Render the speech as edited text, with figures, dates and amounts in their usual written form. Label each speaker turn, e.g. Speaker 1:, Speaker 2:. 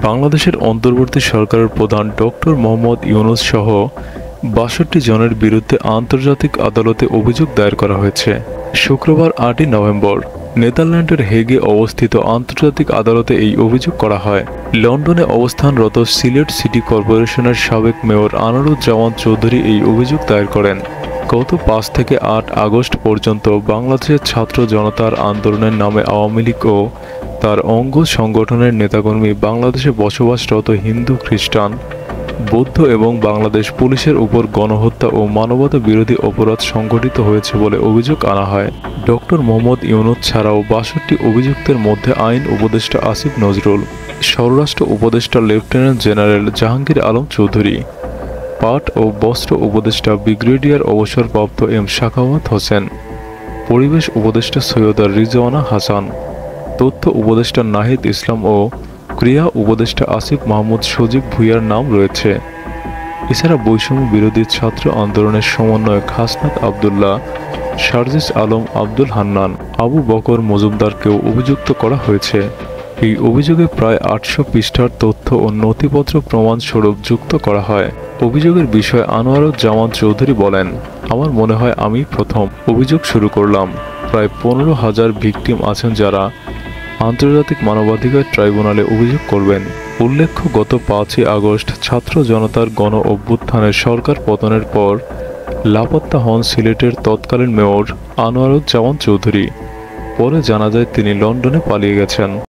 Speaker 1: বাংলাদেশের অন্তর্বর্তী সরকারের প্রধান ডক্টর মোহাম্মদ ইউনূস সহ ৬২ জনের বিরুদ্ধে আন্তর্জাতিক আদালতে অভিযোগ দায়ের করা হয়েছে। শুক্রবার ৮ই নভেম্বর নেদারল্যান্ডের হেগে অবস্থিত আন্তর্জাতিক আদালতে এই অভিযোগ করা হয়। লন্ডনে অবস্থানরত সিলেট সিটি কর্পোরেশনের সাবেক মেয়র আনোয়ারুজ্জামান চৌধুরী এই অভিযোগ দায়ের করেন। গত ৫ থেকে ৮ আগস্ট পর্যন্ত বাংলাদেশের ছাত্র জনতার আন্দোলনের নামে আওয়ামী লীগ ও তার অঙ্গ সংগঠনের নেতাকর্মী বাংলাদেশে বসবাসরত হিন্দু, খ্রিস্টান, বৌদ্ধ এবং বাংলাদেশ পুলিশের উপর গণহত্যা ও মানবতা বিরোধী অপরাধ সংঘটিত হয়েছে বলে অভিযোগ আনা হয়। ডক্টর মোহাম্মদ ইউনূস ছাড়াও ৬২ অভিযুক্তের মধ্যে আইন উপদেষ্টা আসিফ নজরুল, স্বরাষ্ট্র উপদেষ্টা লেফটেন্যান্ট জেনারেল জাহাঙ্গীর আলম চৌধুরী, পাট ও বস্ত্র উপদেষ্টা ব্রিগেডিয়ার অবসরপ্রাপ্ত এম সাখাওয়াত হোসেন, পরিবেশ উপদেষ্টা সৈয়দা রিজওয়ানা হাসান, তথ্য উপদেষ্টা নাহিদ ইসলাম ও ক্রীড়া উপদেষ্টা আসিফ মাহমুদ সজীব ভূঁইয়ার নাম রয়েছে। এছাড়া বৈষম্য বিরোধী ছাত্র আন্দোলনের সমন্বয়ক হাসনাত আবদুল্লাহ, সার্জিস আলম, আব্দুল হান্নান, আবু বকর মজুমদারকেও অভিযুক্ত করা হয়েছে। এই অভিযোগে প্রায় ৮০০ পৃষ্ঠার তথ্য ও নথিপত্র প্রমাণস্বরূপ যুক্ত করা হয়। অভিযোগের বিষয়ে আনোয়ারুজ্জামান চৌধুরী বলেন, আমার মনে হয় আমি প্রথম অভিযোগ শুরু করলাম। প্রায় ১৫,০০০ ভিকটিম আছেন যারা আন্তর্জাতিক মানবাধিকার ট্রাইব্যুনালে অভিযোগ করবেন। উল্লেখ্য, গত ৫ই আগস্ট ছাত্র জনতার গণ অভ্যুত্থানের সরকার পতনের পর লাপাত্তা হন সিলেটের তৎকালীন মেয়র আনোয়ারুজ্জামান চৌধুরী। পরে জানা যায় তিনি লন্ডনে পালিয়ে গেছেন।